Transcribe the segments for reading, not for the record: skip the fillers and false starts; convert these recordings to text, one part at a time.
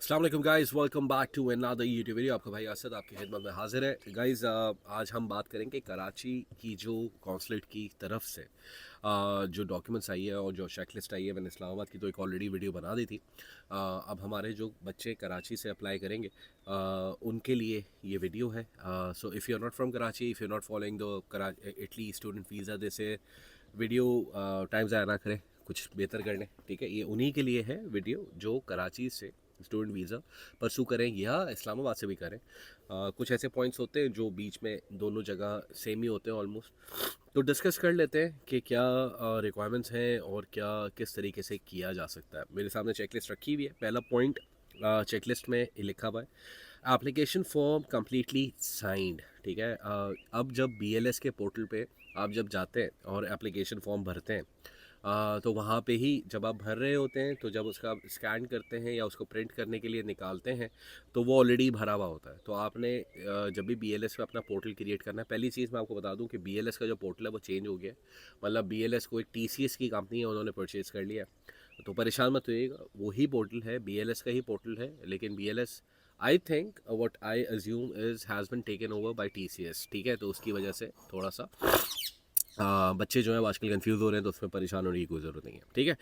अस्सलाम वालेकुम guys, welcome back to another YouTube video. आपका भाई असद आपकी खिदमत में हाजिर है गाइस। आज हम बात करेंगे कराची की जो कौंसलेट की तरफ से जो डॉक्यूमेंट्स आई है और जो चेकलिस्ट आई है। मैंने इस्लामाबाद की तो एक ऑलरेडी वीडियो बना दी थी। अब हमारे जो बच्चे कराची से अप्लाई करेंगे उनके लिए ये वीडियो है। So if you are not from Karachi, if you are not following the Italy student visa, जैसे वीडियो टाइम ज़ाया ना करें, कुछ बेहतर कर लें। ठीक है, ये उन्हीं के लिए है वीडियो जो कराची से स्टूडेंट वीज़ा परसू करें या इस्लामाबाद से भी करें। कुछ ऐसे पॉइंट्स होते हैं जो बीच में दोनों जगह सेम ही होते हैं ऑलमोस्ट। तो डिस्कस कर लेते हैं कि क्या रिक्वायरमेंट्स हैं और क्या किस तरीके से किया जा सकता है। मेरे सामने चेकलिस्ट रखी हुई है। पहला पॉइंट चेकलिस्ट में लिखा हुआ है, एप्लीकेशन फॉर्म कम्प्लीटली साइंड। ठीक है, अब जब BLS के पोर्टल पे आप जब जाते हैं और एप्लीकेशन फॉर्म भरते हैं, तो वहाँ पे ही जब आप भर रहे होते हैं, तो जब उसका स्कैन करते हैं या उसको प्रिंट करने के लिए निकालते हैं, तो वो ऑलरेडी भरा हुआ होता है। तो आपने जब भी BLS पे अपना पोर्टल क्रिएट करना है, पहली चीज़ मैं आपको बता दूं कि BLS का जो पोर्टल है वो चेंज हो गया है। मतलब BLS को एक TCS की कंपनी है, उन्होंने परचेज़ कर लिया है। तो परेशान मत होइएगा, वही पोर्टल है, BLS का ही पोर्टल है, लेकिन BLS I think what I assume is has been taken over by TCS। ठीक है, तो उसकी वजह से थोड़ा सा बच्चे जो है आजकल कंफ्यूज हो रहे हैं, तो उसमें परेशान होने की कोई ज़रूरत नहीं है। ठीक है,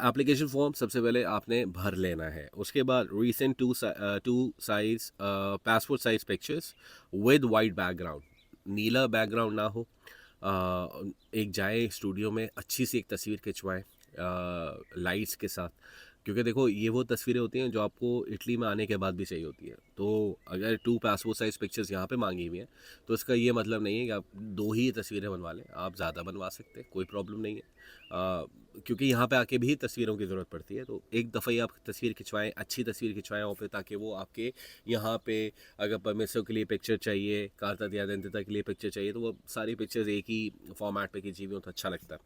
एप्लीकेशन फॉर्म सबसे पहले आपने भर लेना है। उसके बाद recent two size passport size pictures with white background, नीला बैकग्राउंड ना हो। एक जाए स्टूडियो में, अच्छी सी एक तस्वीर खिंचवाएं लाइट्स के साथ, क्योंकि देखो ये वो तस्वीरें होती हैं जो आपको इटली में आने के बाद भी चाहिए होती है। तो अगर 2 पासपोर्ट साइज़ पिक्चर्स यहाँ पे मांगी हुई हैं, तो इसका ये मतलब नहीं है कि आप 2 ही तस्वीरें बनवा लें, आप ज़्यादा बनवा सकते हैं, कोई प्रॉब्लम नहीं है। क्योंकि यहाँ पे आके भी तस्वीरों की ज़रूरत पड़ती है। तो एक दफ़ा ही आप तस्वीर खिंचवाएं, अच्छी तस्वीर खिंचवाएं वहाँ पे, ताकि वो आपके यहाँ पे अगर परमिशों के लिए पिक्चर चाहिए, कारता आइडेंटिटी के लिए पिक्चर चाहिए, तो वो सारी पिक्चर्स एक ही फॉर्मेट पे खींची हुई हो तो अच्छा लगता है।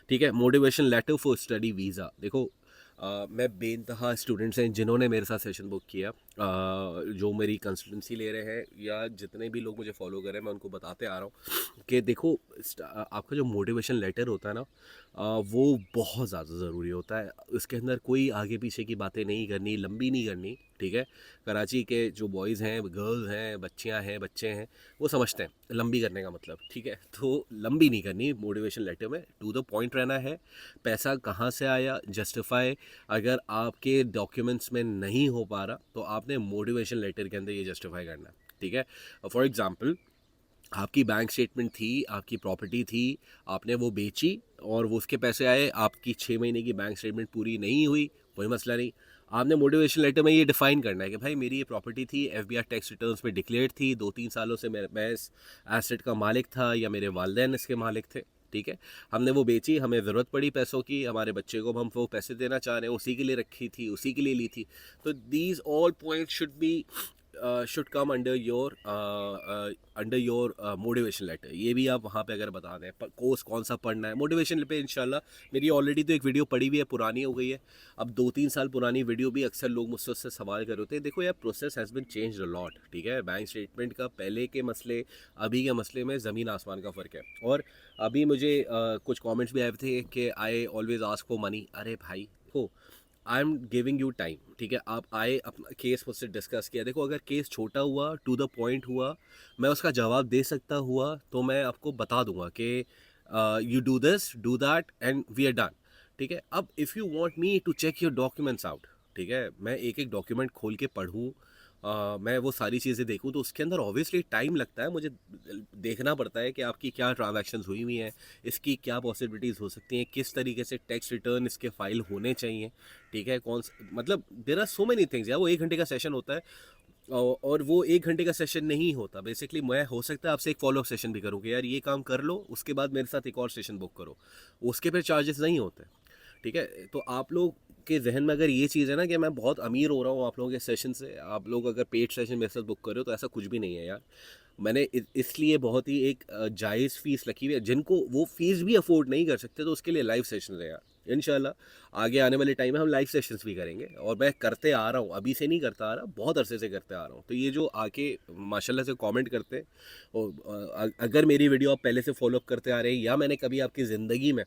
ठीक है, motivation letter for study visa. देखो मैं बेइंतहा स्टूडेंट्स हैं जिन्होंने मेरे साथ सेशन बुक किया, जो मेरी कंसल्टेंसी ले रहे हैं या जितने भी लोग मुझे फॉलो कर रहे हैं, मैं उनको बताते आ रहा हूँ कि देखो आपका जो मोटिवेशन लेटर होता है ना, वो बहुत ज़्यादा ज़रूरी होता है। उसके अंदर कोई आगे पीछे की बातें नहीं करनी, लंबी नहीं करनी। ठीक है, कराची के जो बॉयज़ हैं, गर्ल्स हैं, बच्चियाँ हैं, बच्चे हैं, वो समझते हैं लंबी करने का मतलब। ठीक है, तो लंबी नहीं करनी मोटिवेशन लेटर में, टू द पॉइंट रहना है। पैसा कहाँ से आया, जस्टिफाई अगर आपके डॉक्यूमेंट्स में नहीं हो पा रहा, तो आपने मोटिवेशन लेटर के अंदर ये जस्टिफाई करना है। ठीक है, फॉर एग्जांपल आपकी बैंक स्टेटमेंट थी, आपकी प्रॉपर्टी थी, आपने वो बेची और वो उसके पैसे आए, आपकी 6 महीने की बैंक स्टेटमेंट पूरी नहीं हुई, कोई मसला नहीं। आपने मोटिवेशन लेटर में ये डिफाइन करना है कि भाई मेरी ये प्रॉपर्टी थी, FBI टैक्स रिटर्न्स में डिक्लेयर्ड थी, 2-3 सालों से मैं इस एसेट का मालिक था या मेरे वालदेन इसके मालिक थे। ठीक है, हमने वो बेची, हमें ज़रूरत पड़ी पैसों की, हमारे बच्चे को हम वो पैसे देना चाह रहे हैं, उसी के लिए रखी थी, उसी के लिए ली थी। तो these all point should come under your motivation letter. ये भी आप वहाँ पे अगर बता दें कोर्स कौन सा पढ़ना है मोटिवेशन पे, इंशाल्लाह। मेरी ऑलरेडी तो एक वीडियो पड़ी हुई है, पुरानी हो गई है। अब 2-3 साल पुरानी वीडियो भी अक्सर लोग मुझसे उससे सवाल कर होते हैं। देखो यार, process has been change a lot. ठीक है, बैंक स्टेटमेंट का पहले के मसले, अभी के मसले में ज़मीन आसमान का फ़र्क है। और अभी मुझे कुछ कमेंट्स भी आए थे कि आई ऑलवेज आस्क फॉर मनी। अरे भाई हो, I am giving you time. ठीक है, आप आए, अपना केस मुझसे डिस्कस किया। देखो, अगर केस छोटा हुआ, टू द पॉइंट हुआ, मैं उसका जवाब दे सकता हुआ, तो मैं आपको बता दूंगा कि you do this, do that and we are done. ठीक है, अब if you want me to check your documents out, ठीक है, मैं एक एक डॉक्यूमेंट खोल के पढ़ूँ, मैं वो सारी चीज़ें देखूँ, तो उसके अंदर ऑब्वियसली टाइम लगता है। मुझे देखना पड़ता है कि आपकी क्या ट्रांजैक्शंस हुई हुई हैं, इसकी क्या पॉसिबिलिटीज़ हो सकती हैं, किस तरीके से टैक्स रिटर्न इसके फाइल होने चाहिए। ठीक है, मतलब there are so many things यार। वो 1 घंटे का सेशन होता है, और वो 1 घंटे का सेशन नहीं होता। बेसिकली मैं हो सकता है आपसे एक फॉलोअप सेशन भी करूँ कि यार ये काम कर लो, उसके बाद मेरे साथ एक और सेशन बुक करो, उसके फिर चार्जेस नहीं होते। ठीक है, तो आप लोग के जहन में अगर ये चीज़ है ना कि मैं बहुत अमीर हो रहा हूँ आप लोगों के सेशन से, आप लोग अगर पेड सेशन मेरे साथ बुक कर रहे हो, तो ऐसा कुछ भी नहीं है यार। मैंने इसलिए बहुत ही एक जायज़ फ़ीस रखी हुई है। जिनको वो फ़ीस भी अफोर्ड नहीं कर सकते, तो उसके लिए लाइव सेशन है यार। इंशाल्लाह आगे आने वाले टाइम में हम लाइव सेशंस भी करेंगे, और मैं करते आ रहा हूँ, अभी से नहीं करता आ रहा, बहुत अरसे से करते आ रहा हूँ। तो ये जो आके माशाल्लाह से कमेंट करते हैं, और अगर मेरी वीडियो आप पहले से फॉलोअप करते आ रहे हैं, या मैंने कभी आपकी ज़िंदगी में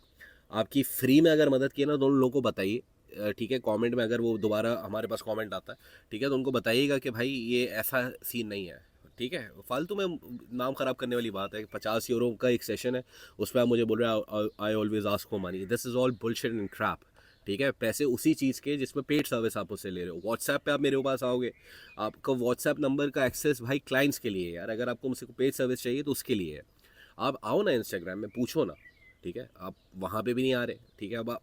आपकी फ्री में अगर मदद की ना, तो उन लोगों को बताइए। ठीक है, कमेंट में अगर वो दोबारा हमारे पास कमेंट आता है, ठीक है, तो उनको बताइएगा कि भाई ये ऐसा सीन नहीं है, ठीक है। फालतू में नाम ख़राब करने वाली बात है। 50 यूरो का एक सेशन है, उस पर आप मुझे बोल रहे हैं I always ask for money, this is all bullshit and crap. ठीक है, पैसे उसी चीज़ के जिसमें पेड सर्विस आप उससे ले रहे हो। व्हाट्सएप पे आप मेरे पास आओगे, आपका व्हाट्सएप नंबर का एक्सेस भाई क्लाइंट्स के लिए है यार, अगर आपको मुझसे पेड सर्विस चाहिए तो उसके लिए है। आप आओ ना इंस्टाग्राम में, पूछो ना, ठीक है, आप वहाँ पे भी नहीं आ रहे, ठीक है। अब आप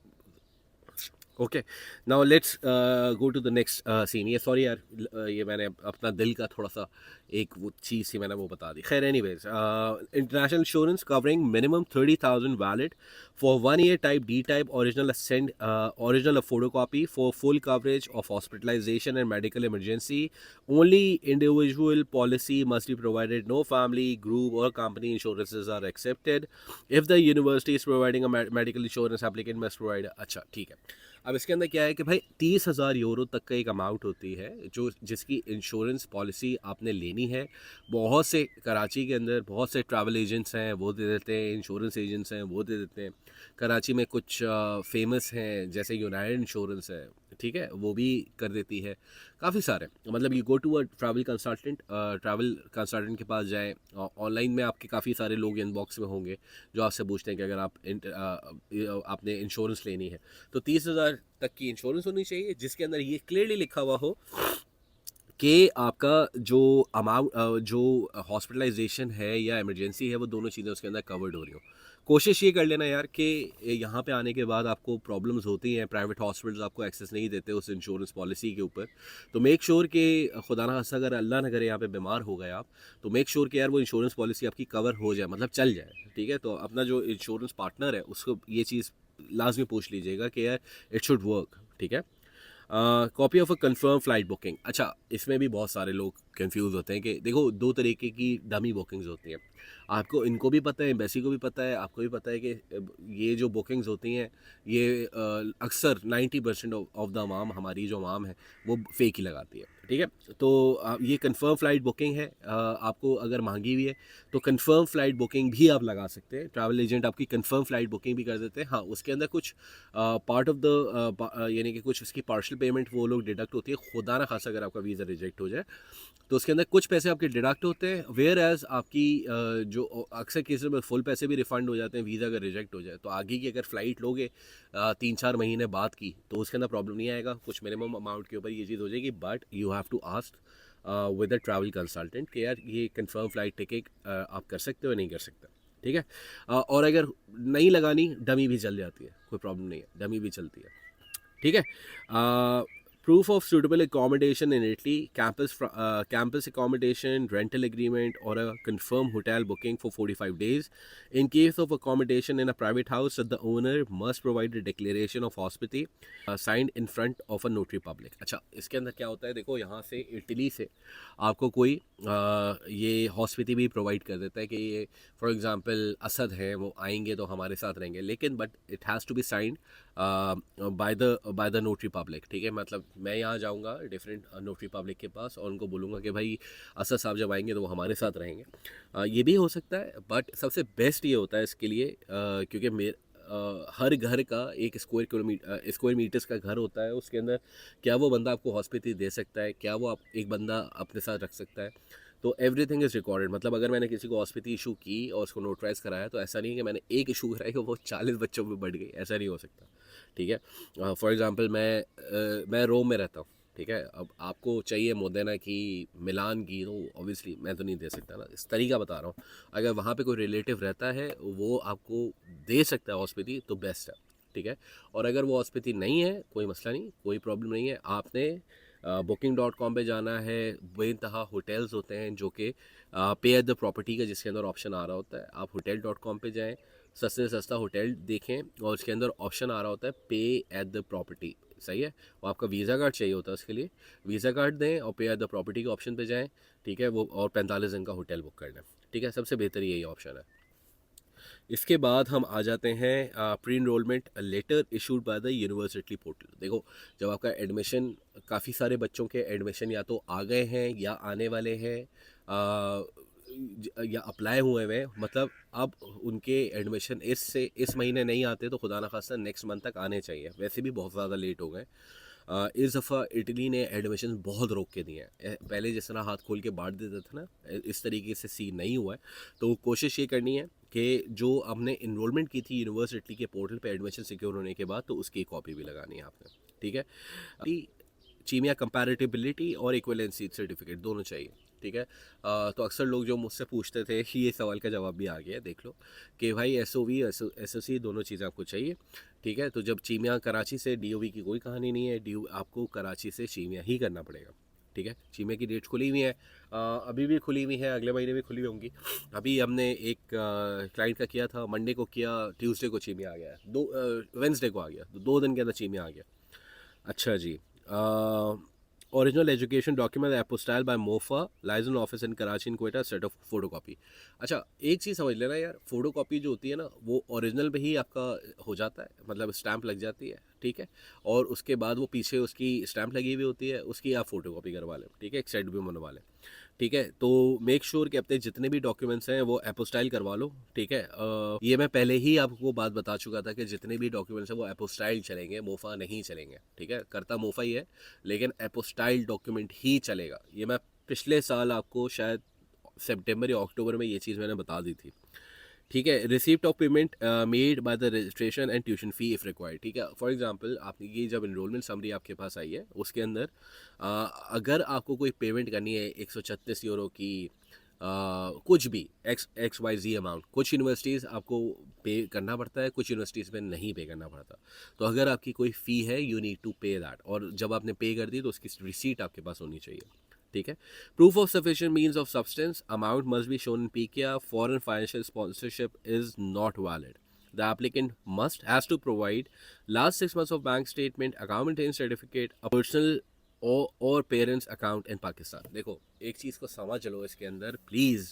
okay, now let's go to the next scene. ये सॉरी यार, ये मैंने अपना दिल का थोड़ा सा एक वो चीज़ थी, मैंने वो बता दी। खैर anyways, international insurance covering minimum 30,000 valid for 1 year type D type original send original photo copy for full coverage of hospitalisation and medical emergency. Only individual policy must be provided, no family group or company insurances are accepted. If the university is providing a medical insurance applicant must provide. अच्छा ठीक है, अब इसके अंदर क्या है कि भाई 30,000 यूरो तक का एक अमाउंट होती है जो जिसकी इंश्योरेंस पॉलिसी आपने लेनी है। बहुत से कराची के अंदर बहुत से ट्रैवल एजेंट्स हैं, वो दे देते हैं, इंश्योरेंस एजेंट्स हैं, वो दे देते हैं। कराची में कुछ फेमस हैं जैसे यूनाइटेड इंश्योरेंस है, ठीक है, वो भी कर देती है। काफ़ी सारे, मतलब you go to a travel consultant के पास जाएं, ऑनलाइन में आपके काफ़ी सारे लोग इनबॉक्स में होंगे जो आपसे पूछते हैं कि अगर आपने इंश्योरेंस लेनी है तो 30,000 तक की इंश्योरेंस होनी चाहिए, जिसके अंदर ये क्लियरली लिखा हुआ हो कि आपका जो अमाउंट जो हॉस्पिटलाइजेशन है या इमरजेंसी है वो दोनों चीज़ें उसके अंदर कवर्ड हो रही हो। कोशिश ये कर लेना यार कि यहाँ पे आने के बाद आपको प्रॉब्लम्स होती हैं, प्राइवेट हॉस्पिटल्स आपको एक्सेस नहीं देते उस इंश्योरेंस पॉलिसी के ऊपर, तो मेक श्योर कि खुदा ना खास्ता अगर अल्लाह ना करे यहाँ पे बीमार हो गए आप, तो मेक श्योर कि यार वो इंश्योरेंस पॉलिसी आपकी कवर हो जाए, मतलब चल जाए, ठीक है। तो अपना जो इंश्योरेंस पार्टनर है उसको ये चीज़ लाजमी पूछ लीजिएगा कि यार इट शुड वर्क, ठीक है। Copy of a confirm flight booking. अच्छा, इसमें भी बहुत सारे लोग कंफ्यूज होते हैं कि देखो दो तरीके की डमी बुकिंग्स होती हैं। आपको इनको भी पता है, एम्बेसी को भी पता है, आपको भी पता है कि ये जो बुकिंग्स होती हैं ये अक्सर 90% ऑफ द अवाम, हमारी जो अवाम है वो फेक ही लगाती है, ठीक है। तो ये कंफर्म फ़्लाइट बुकिंग है, आपको अगर महंगी भी है तो कंफर्म फ़्लाइट बुकिंग भी आप लगा सकते हैं। ट्रैवल एजेंट आपकी कंफर्म फ़्लाइट बुकिंग भी कर देते हैं। हाँ, उसके अंदर कुछ पार्ट ऑफ द यानी कि कुछ उसकी पार्शियल पेमेंट वो लोग डिडक्ट होती है। खुदा ना खासा अगर आपका वीज़ा रिजेक्ट हो जाए तो उसके अंदर कुछ पैसे आपके डिडक्ट होते हैं, वेयर एज आपकी जो अक्सर केसेस में फुल पैसे भी रिफंड हो जाते हैं वीज़ा अगर रिजेक्ट हो जाए। तो आगे की अगर फ़्लाइट लोगे 3-4 महीने बाद की, तो उसके अंदर प्रॉब्लम नहीं आएगा, कुछ मिनिमम अमाउंट के ऊपर ये चीज़ हो जाएगी। But you have to ask with a travel consultant कि यार ये कंफर्म फ़्लाइट टिकट आप कर सकते हो या नहीं कर सकते, ठीक है। और अगर नहीं लगानी, डमी भी चल जाती है, कोई प्रॉब्लम नहीं है, डमी भी चलती है, ठीक है। Proof of suitable accommodation in Italy, campus accommodation, rental agreement, or a confirmed hotel booking for 45 days. In case of accommodation in a private house, the owner must provide a declaration of hospitality signed in front of a notary public. अच्छा, इसके अंदर क्या होता है, देखो यहाँ से Italy से आपको कोई ये हॉस्पिटली भी प्रोवाइड कर देता है कि ये फॉर एग्जांपल असद हैं, वो आएंगे तो हमारे साथ रहेंगे, लेकिन but it has to be signed by the notary public, ठीक है। मतलब मैं यहाँ जाऊँगा डिफरेंट नोटरी पब्लिक के पास और उनको बोलूँगा कि भाई असद साहब जब आएंगे तो वो हमारे साथ रहेंगे। ये भी हो सकता है, बट सबसे बेस्ट ये होता है इसके लिए क्योंकि हर घर का एक स्क्वायर मीटर्स का घर होता है, उसके अंदर क्या वो बंदा आपको हॉस्पिटल दे सकता है, क्या वो आप एक बंदा अपने साथ रख सकता है, तो एवरीथिंग इज़ रिकॉर्डेड। मतलब अगर मैंने किसी को हॉस्पिटल इशू की और उसको नोटराइज कराया, तो ऐसा नहीं है कि मैंने एक इशू कराई और वो 40 बच्चों में बढ़ गई, ऐसा नहीं हो सकता, ठीक है। फॉर एग्जांपल मैं रोम में रहता हूँ, ठीक है। अब आपको चाहिए मोदेना की, मिलान की, तो ऑब्वियसली मैं तो नहीं दे सकता ना, इस तरीका बता रहा हूँ। अगर वहाँ पे कोई रिलेटिव रहता है वो आपको दे सकता है हॉस्पिटल, तो बेस्ट है, ठीक है। और अगर वो हॉस्पिटल नहीं है, कोई मसला नहीं, कोई प्रॉब्लम नहीं है, आपने booking.com पे जाना है। बेइंतहा होटल्स होते हैं जो कि पे एट द प्रॉपर्टी का जिसके अंदर ऑप्शन आ रहा होता है, आप hotel.com पे जाएं, सस्ते से सस्ता होटल देखें और उसके अंदर ऑप्शन आ रहा होता है पे एट द प्रॉपर्टी, सही है। और आपका वीज़ा कार्ड चाहिए होता है, उसके लिए वीज़ा कार्ड दें और पे एट द प्रॉपर्टी के ऑप्शन पे जाएं, ठीक है। वो और 45 दिन का होटल बुक कर लें, ठीक है। सबसे बेहतर यही ऑप्शन है। इसके बाद हम आ जाते हैं pre enrolment letter issued by the university portal. देखो, जब आपका एडमिशन, काफ़ी सारे बच्चों के एडमिशन या तो आ गए हैं या आने वाले हैं, या अप्लाई हुए हुए हैं, मतलब अब उनके एडमिशन इस महीने नहीं आते तो खुदा ना खास्ता नेक्स्ट मंथ तक आने चाहिए, वैसे भी बहुत ज़्यादा लेट हो गए। इस दफ़ा इटली ने एडमिशन बहुत रोक के दिए हैं, पहले जिस तरह हाथ खोल के बांट देता था ना, इस तरीके से सीन नहीं हुआ है। तो कोशिश ये करनी है कि जो आपने इनरोलमेंट की थी यूनिवर्सिटी के पोर्टल पे एडमिशन सिक्योर होने के बाद, तो उसकी कॉपी भी लगानी है आपने, ठीक है। चीमिया कंपैरेटिबिलिटी और इक्विवेलेंसी सर्टिफिकेट दोनों चाहिए, ठीक है। तो अक्सर लोग जो मुझसे पूछते थे ये सवाल का जवाब भी आ गया है, देख लो कि भाई एसओवी एसओसी दोनों चीज़ें आपको चाहिए, ठीक है। तो जब चीमिया कराची से डीओवी की कोई कहानी नहीं है, डी आपको कराची से चीमिया ही करना पड़ेगा, ठीक है। चीमिया की डेट्स खुली हुई हैं, अभी भी खुली हुई है, अगले महीने भी खुली होंगी। अभी हमने एक क्लाइंट का किया था, मंडे को किया, ट्यूसडे को चीमिया आ गया, वेंसडे को आ गया, तो 2 दिन के अंदर चीमिया आ गया। अच्छा जी। Original education document apostille by MOFA liaison office in Karachi in Quetta set of photo copy. अच्छा, एक चीज़ समझ लेना यार, फोटो कॉपी जो होती है ना वो ओरिजिनल पे ही आपका हो जाता है, मतलब स्टैंप लग जाती है, ठीक है। और उसके बाद वो पीछे उसकी स्टैंप लगी हुई होती है, उसकी आप फोटो कॉपी करवा लें, ठीक है, एक सेट भी बनवा लें, ठीक है। तो मेक श्योर कि अपने जितने भी डॉक्यूमेंट्स हैं वो एपोस्टाइल करवा लो, ठीक है। ये मैं पहले ही आपको बात बता चुका था कि जितने भी डॉक्यूमेंट्स हैं वो एपोस्टाइल चलेंगे, मोफा नहीं चलेंगे, ठीक है। करता मोफा ही है, लेकिन एपोस्टाइल डॉक्यूमेंट ही चलेगा। ये मैं पिछले साल आपको शायद सितंबर या अक्टूबर में ये चीज़ मैंने बता दी थी, ठीक है। Receipt of payment made by the registration and tuition fee if required, ठीक है। फॉर एग्जांपल आपने ये जब इनरोलमेंट समरी आपके पास आई है उसके अंदर अगर आपको कोई पेमेंट करनी है 136 यूरो की, कुछ भी एक्स वाई जी अमाउंट, कुछ यूनिवर्सिटीज़ आपको पे करना पड़ता है, कुछ यूनिवर्सिटीज़ में नहीं पे करना पड़ता। तो अगर आपकी कोई फ़ी है यू नीड टू पे दैट, और जब आपने पे कर दी तो उसकी रिसीट आपके पास होनी चाहिए, ठीक है। Proof of sufficient means of substance amount must be shown in PKR, foreign financial sponsorship is not valid. The applicant has to provide last 6 months of bank statement, account maintenance certificate, a personal और parents account in Pakistan. देखो एक चीज़ को समझ लो इसके अंदर please,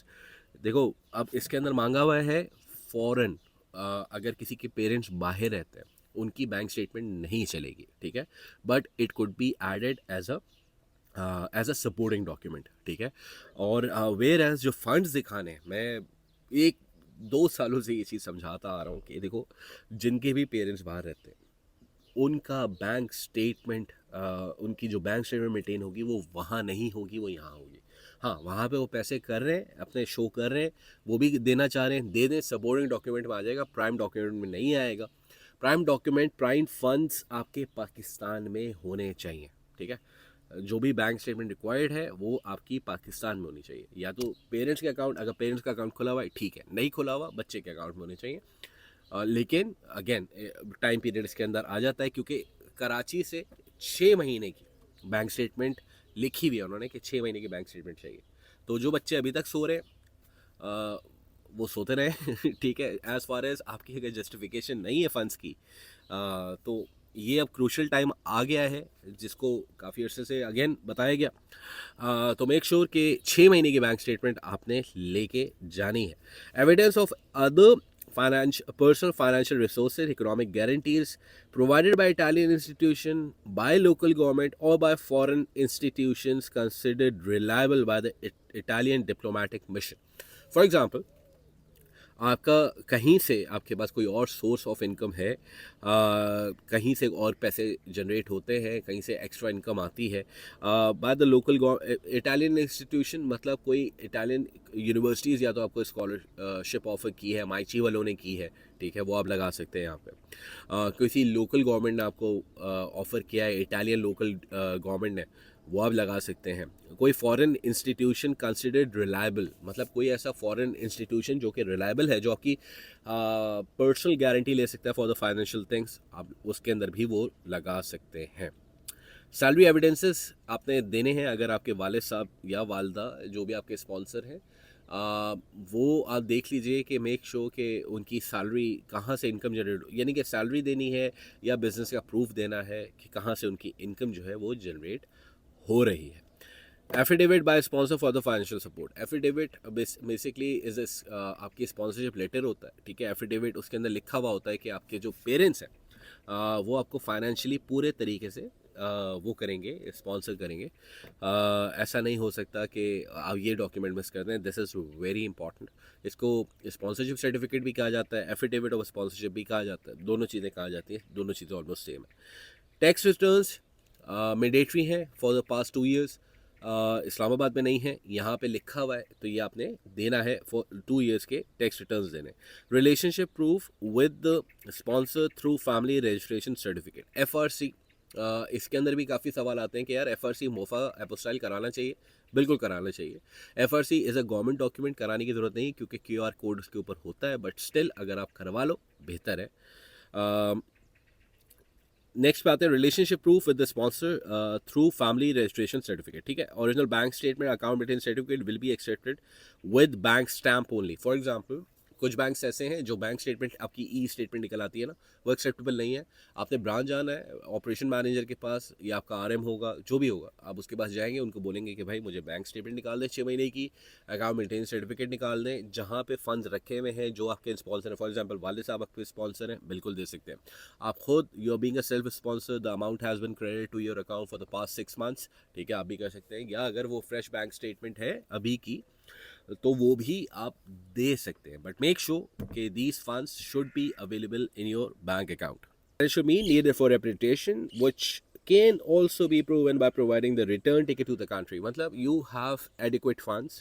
देखो अब इसके अंदर मांगा हुआ है फॉरेन, अगर किसी के पेरेंट्स बाहर रहते हैं उनकी बैंक स्टेटमेंट नहीं चलेगी, ठीक है। But it could be added as a supporting document, ठीक है। और वेयर एज जो फंड्स दिखाने हैं, मैं एक 2 सालों से ये चीज़ समझाता आ रहा हूँ कि देखो जिनके भी पेरेंट्स बाहर रहते हैं उनका बैंक स्टेटमेंट, उनकी जो बैंक स्टेटमेंट मेंटेन होगी वो वहाँ नहीं होगी, वो यहाँ होगी। हाँ, वहाँ पे वो पैसे कर रहे हैं, अपने शो कर रहे हैं, वो भी देना चाह रहे हैं, दे दें, सपोर्टिंग डॉक्यूमेंट में आ जाएगा, प्राइम डॉक्यूमेंट में नहीं आएगा। प्राइम डॉक्यूमेंट, प्राइम फंड्स आपके पाकिस्तान में होने चाहिए, ठीक है। जो भी बैंक स्टेटमेंट रिक्वायर्ड है वो आपकी पाकिस्तान में होनी चाहिए, या तो पेरेंट्स के अकाउंट, अगर पेरेंट्स का अकाउंट खुला हुआ है ठीक है, नहीं खुला हुआ बच्चे के अकाउंट में होने चाहिए। लेकिन अगेन टाइम पीरियड इसके अंदर आ जाता है, क्योंकि कराची से 6 महीने की बैंक स्टेटमेंट लिखी हुई है उन्होंने कि 6 महीने की बैंक स्टेटमेंट चाहिए। तो जो बच्चे अभी तक सो रहे हैं वो सोते रहे ठीक है। एज़ फार एज आपकी अगर जस्टिफिकेशन नहीं है फंड्स की, तो ये अब क्रूशल टाइम आ गया है जिसको काफ़ी अर्से से अगेन बताया गया। तो मेक श्योर कि 6 महीने की बैंक स्टेटमेंट आपने लेके जानी है। Evidence of other personal financial resources, economic guarantees provided by Italian institution, by local government, or by foreign institutions considered reliable by the Italian diplomatic mission. For example, आपका कहीं से आपके पास कोई और सोर्स ऑफ इनकम है, कहीं से और पैसे जनरेट होते हैं, कहीं से एक्स्ट्रा इनकम आती है by the local Italian institution, मतलब कोई इटालियन यूनिवर्सिटीज़ या तो आपको स्कॉलरशिप ऑफर की है, माइची वालों ने की है, ठीक है, वो आप लगा सकते हैं यहाँ पे। किसी लोकल गवर्नमेंट ने आपको ऑफ़र किया है, इटालियन लोकल गवर्नमेंट ने, वो आप लगा सकते हैं। कोई फॉरेन इंस्टीट्यूशन कंसिडर्ड रिलायबल, मतलब कोई ऐसा फॉरेन इंस्टीट्यूशन जो कि रिलायबल है, जो आपकी पर्सनल गारंटी ले सकता है फॉर द फाइनेंशियल थिंग्स, आप उसके अंदर भी वो लगा सकते हैं। सैलरी एविडेंसेस आपने देने हैं, अगर आपके वालिद साहब या वालदा जो भी आपके स्पॉन्सर हैं, वो आप देख लीजिए कि मेक श्योर कि उनकी सैलरी कहाँ से इनकम जनरेट, यानी कि सैलरी देनी है या बिजनेस का प्रूफ देना है कि कहाँ से उनकी इनकम जो है वो जनरेट हो रही है। Affidavit by sponsor for the financial support, affidavit basically is आपकी स्पॉन्सरशिप लेटर होता है, ठीक है। एफिडेविट उसके अंदर लिखा हुआ होता है कि आपके जो पेरेंट्स हैं वो आपको फाइनेंशियली पूरे तरीके से वो करेंगे, स्पॉन्सर करेंगे। ऐसा नहीं हो सकता कि आप ये डॉक्यूमेंट मिस कर दें। This is very important. इसको स्पॉन्सरशिप सर्टिफिकेट भी कहा जाता है, एफिडेविट ऑफ स्पॉन्सरशिप भी कहा जाता है, दोनों चीज़ें कहा जाती हैं, दोनों चीज़ें ऑलमोस्ट सेम है। टैक्स रिटर्न्स मैंडेटरी हैं for the past 2 years। Islamabad में नहीं है, यहाँ पे लिखा हुआ है, तो ये आपने देना है फॉर 2 years के टैक्स रिटर्न्स देने। Relationship proof with the sponsor through family registration certificate, FRC. इसके अंदर भी काफ़ी सवाल आते हैं कि यार एफआरसी मोफा एपोस्टाइल कराना चाहिए। बिल्कुल कराना चाहिए। FRC is a government document, कराने की ज़रूरत नहीं क्योंकि क्यूआर कोड उसके ऊपर होता है, बट स्टिल अगर आप करवा लो बेहतर है। नेक्स्ट पे आते हैं relationship proof with the sponsor through family registration certificate. ठीक है, original bank statement, account maintain certificate will be accepted with bank stamp only. For example कुछ बैंक्स ऐसे हैं जो बैंक स्टेटमेंट आपकी ई स्टेटमेंट निकल आती है ना, वो एक्सेप्टेबल नहीं है। आपने ब्रांच जाना है ऑपरेशन मैनेजर के पास, या आपका आरएम होगा, जो भी होगा, आप उसके पास जाएंगे, उनको बोलेंगे कि भाई मुझे बैंक स्टेटमेंट निकाल दें 6 महीने की, अकाउंट मेंटेनेंस सर्टिफिकेट निकाल दें, जहाँ पे फंड्स रखे हुए हैं जो आपके स्पॉन्सर हैं। फॉर एग्जांपल वाले साहब आपके स्पॉन्सर हैं, बिल्कुल दे सकते हैं। आप खुद you are being a self sponsor, the amount has been credit to your account for the past 6 months। ठीक है, आप भी कर सकते हैं, या अगर वो फ्रेश बैंक स्टेटमेंट है अभी की, तो वो भी आप दे सकते हैं, बट मेक श्योर कि these funds should be available in your bank account. It should be needed for reputation, which can also be proven by providing the return ticket to the country। मतलब you have adequate funds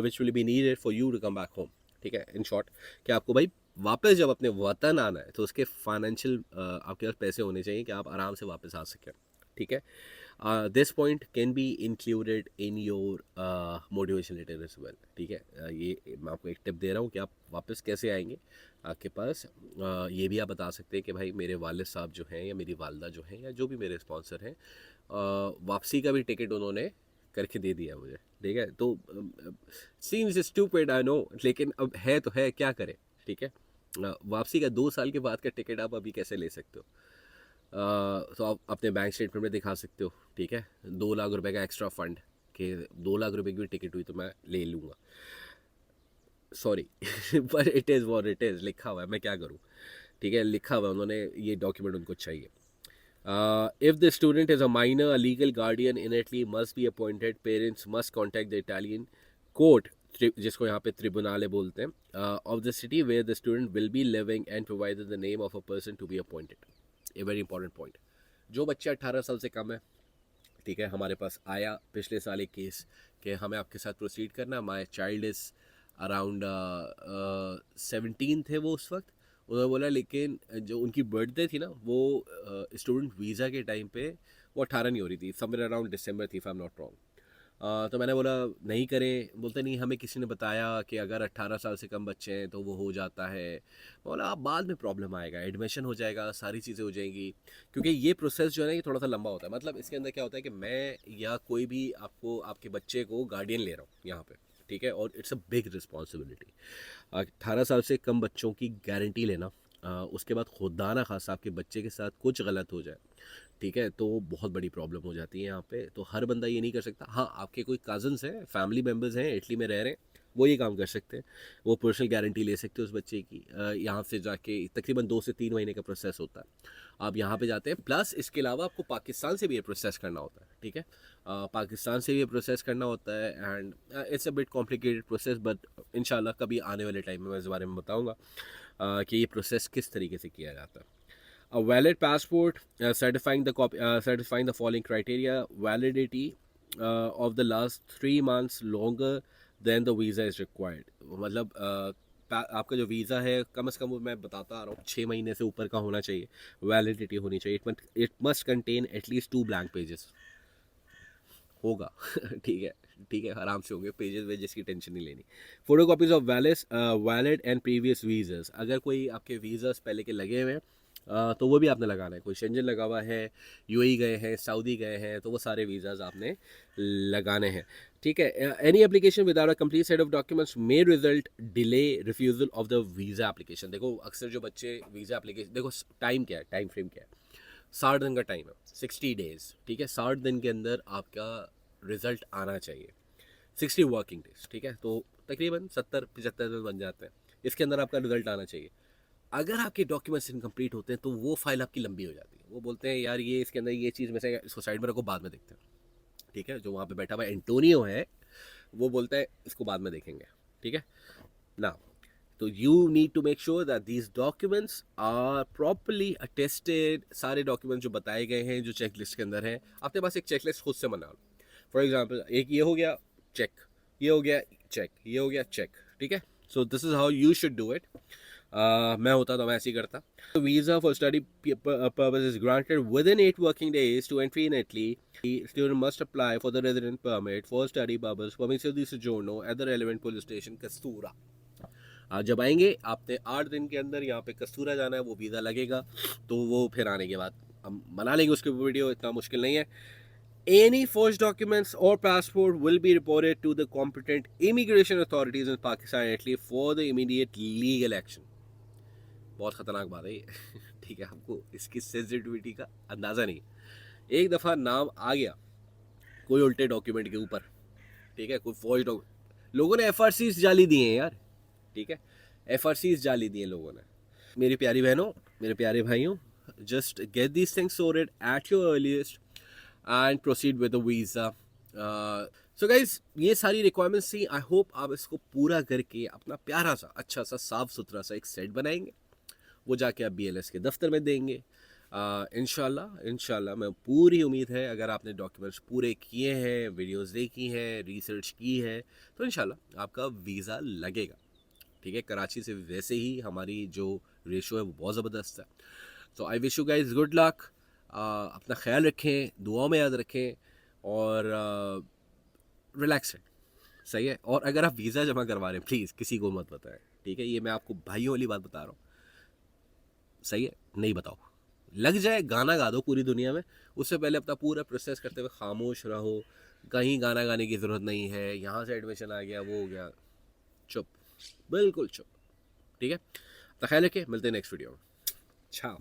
which will be needed for you to come back home। ठीक है, in short कि आपको भाई वापस जब अपने वतन आना है तो उसके फाइनेंशियल आपके पास पैसे होने चाहिए कि आप आराम से वापस आ सकें। ठीक है, this point can be included in your motivation letter as well. ठीक है, ये मैं आपको एक टिप दे रहा हूँ कि आप वापस कैसे आएंगे आपके पास। ये भी आप बता सकते हैं कि भाई मेरे वालिद साहब जो हैं या मेरी वालदा जो हैं या जो भी मेरे स्पॉन्सर हैं, वापसी का भी टिकट उन्होंने करके दे दिया मुझे। ठीक है, तो सीम्स स्टूपिड आई नो, लेकिन अब है तो है, क्या करें। ठीक है, वापसी का 2 साल के बाद का टिकट आप अभी कैसे ले सकते हो? तो आप अपने बैंक स्टेटमेंट में दिखा सकते हो। ठीक है, 2 लाख रुपए का एक्स्ट्रा फंड कि 2 लाख रुपए की भी टिकट हुई तो मैं ले लूँगा। सॉरी पर it is what it is, लिखा हुआ है, मैं क्या करूँ। ठीक है, लिखा हुआ है, उन्होंने ये डॉक्यूमेंट उनको चाहिए। If the student is a minor, a legal guardian in Italy must be appointed, parents must contact the Italian court, जिसको यहाँ पे ट्रिब्यूनाले बोलते हैं, of the city where the student will be living and provide the name of a person to be appointed. A very important point. जो बच्चा 18 साल से कम है, ठीक है, हमारे पास आया पिछले साल एक केस कि हमें आपके साथ प्रोसीड करना, माई चाइल्ड इज़ अराउंड 17 थे वो उस वक्त। उन्होंने बोला लेकिन जो उनकी बर्थडे थी ना वो स्टूडेंट वीज़ा के टाइम पे वो 18 नहीं हो रही थी, समवेयर अराउंड दिसंबर थी, if I am not wrong. तो मैंने बोला नहीं करें, बोलते नहीं हमें किसी ने बताया कि अगर 18 साल से कम बच्चे हैं तो वो हो जाता है। बोला आप बाद में प्रॉब्लम आएगा, एडमिशन हो जाएगा, सारी चीज़ें हो जाएंगी, क्योंकि ये प्रोसेस जो है ना ये थोड़ा सा लंबा होता है। मतलब इसके अंदर क्या होता है कि मैं या कोई भी आपको आपके बच्चे को गार्डियन ले रहा हूँ यहाँ पे। ठीक है, और इट्स अ बिग रिस्पॉन्सिबिलिटी। 18 साल से कम बच्चों की गारंटी लेना, उसके बाद खुदा ना खासा आपके बच्चे के साथ कुछ गलत हो जाए, ठीक है, तो बहुत बड़ी प्रॉब्लम हो जाती है यहाँ पे। तो हर बंदा ये नहीं कर सकता। हाँ, आपके कोई कज़न्स हैं, फैमिली मेम्बर्स हैं, इटली में रह रहे हैं, वो ये काम कर सकते हैं, वो पर्सनल गारंटी ले सकते हैं उस बच्चे की। यहाँ से जाके तकरीबन 2 से 3 महीने का प्रोसेस होता है, आप यहाँ पे जाते हैं। प्लस इसके अलावा आपको पाकिस्तान से भी ये प्रोसेस करना होता है। ठीक है, पाकिस्तान से भी ये प्रोसेस करना होता है, and it's a bit complicated process, but इंशाल्लाह कभी आने वाले टाइम में मैं इस बारे में बताऊँगा कि ये प्रोसेस किस तरीके से किया जाता है। A valid passport satisfying the following criteria: validity of the last 3 months longer than the visa is required। मतलब आपका जो वीज़ा है कम से कम, वो मैं बताता आ रहा हूँ, 6 महीने से ऊपर का होना चाहिए, वैलिडिटी होनी चाहिए। It must contain at least 2 blank pages। होगा ठीक है, ठीक है, आराम से होंगे पेजेस वेजेस की टेंशन नहीं लेनी। Photo copies of valid and previous visas, अगर कोई आपके वीज़ास पहले के लगे हुए हैं तो वो भी आपने लगाना है। कोई शेंजन लगा हुआ है, यूएई गए हैं, सऊदी गए हैं, तो वो सारे वीज़ास आपने लगाने हैं। ठीक है, any application without a complete set of documents may result delay refusal of the visa application. देखो अक्सर जो बच्चे वीज़ा एप्लीकेशन, देखो टाइम क्या है, टाइम फ्रेम क्या है, 60 दिन का टाइम है, 60 डेज। ठीक है, 60 दिन के अंदर आपका रिजल्ट आना चाहिए, 60 वर्किंग डेज। ठीक है, तो तकरीबन 70-75 दिन बन जाते हैं, इसके अंदर आपका रिजल्ट आना चाहिए। अगर आपके डॉक्यूमेंट्स इनकम्प्लीट होते हैं तो वो फाइल आपकी लंबी हो जाती है। वो बोलते हैं यार ये इसके अंदर ये चीज़ में से, इसको साइड में रखो, बाद में देखते हैं। ठीक है, जो वहाँ पे बैठा हुआ एंटोनियो है वो बोलता है इसको बाद में देखेंगे। ठीक है ना। तो you need to make sure that these documents are properly attested. सारे डॉक्यूमेंट्स जो बताए गए हैं जो चेक लिस्ट के अंदर हैं, अपने पास एक चेक लिस्ट खुद से बना लो। फॉर एग्जाम्पल एक ये हो गया चेक, ये हो गया चेक, ये हो गया चेक। ठीक है, so this is how you should do it. मैं होता तो मैं ऐसे ही करता। Visa for study purpose is granted with in 8 working days to entry in Italy. Student must apply for the resident permit for study purpose permission दी सोजोर्नो at the relevant police station कस्तूरा। जब आएंगे आपने 8 दिन के अंदर यहाँ पे कस्तूरा जाना है, वो वीज़ा लगेगा। तो वो फिर आने के बाद हम बना लेंगे उसके वीडियो, इतना मुश्किल नहीं है। Any forged documents or passport will be reported to the competent immigration authorities in Pakistan and Italy for the immediate legal action. बहुत ख़तरनाक बात है ये। ठीक है, आपको इसकी सेंसिटिविटी का अंदाज़ा नहीं। एक दफ़ा नाम आ गया कोई उल्टे डॉक्यूमेंट के ऊपर, ठीक है, कोई फॉर्ज डॉक्यूमेंट, लोगों ने FRCs जाली दिए हैं यार। ठीक है, FRCs जाली दिए लोगों ने। मेरी प्यारी बहनों, मेरे प्यारे भाइयों, just get this things sorted at your earliest and proceed with the visa. So guys, ये सारी रिक्वायरमेंट्स थी। आई होप आप इसको पूरा करके अपना प्यारा सा अच्छा सा साफ सुथरा सा एक सेट बनाएंगे, वो जाके आप BLS के दफ्तर में देंगे। इंशाल्लाह मैं पूरी उम्मीद है, अगर आपने डॉक्यूमेंट्स पूरे किए हैं, वीडियोस देखी हैं, रिसर्च की है, तो इंशाल्लाह आपका वीज़ा लगेगा। ठीक है, कराची से वैसे ही हमारी जो रेशो है वो बहुत ज़बरदस्त है। तो I wish you guys good luck. अपना ख्याल रखें, दुआओं में याद रखें और रिलैक्स रहें। सही है। और अगर आप वीज़ा जमा करवा रहे हैं, प्लीज़ किसी को मत बताएं। ठीक है, ये मैं आपको भाइयों वाली बात बता रहा हूँ। सही है, नहीं बताओ। लग जाए गाना गा दो पूरी दुनिया में, उससे पहले अपना पूरा प्रोसेस करते हुए खामोश रहो। कहीं गाना गाने की ज़रूरत नहीं है, यहाँ से एडमिशन आ गया, वो हो गया, चुप, बिल्कुल चुप। ठीक है, तो ख्याल रखिए, मिलते हैं नेक्स्ट वीडियो में। ciao।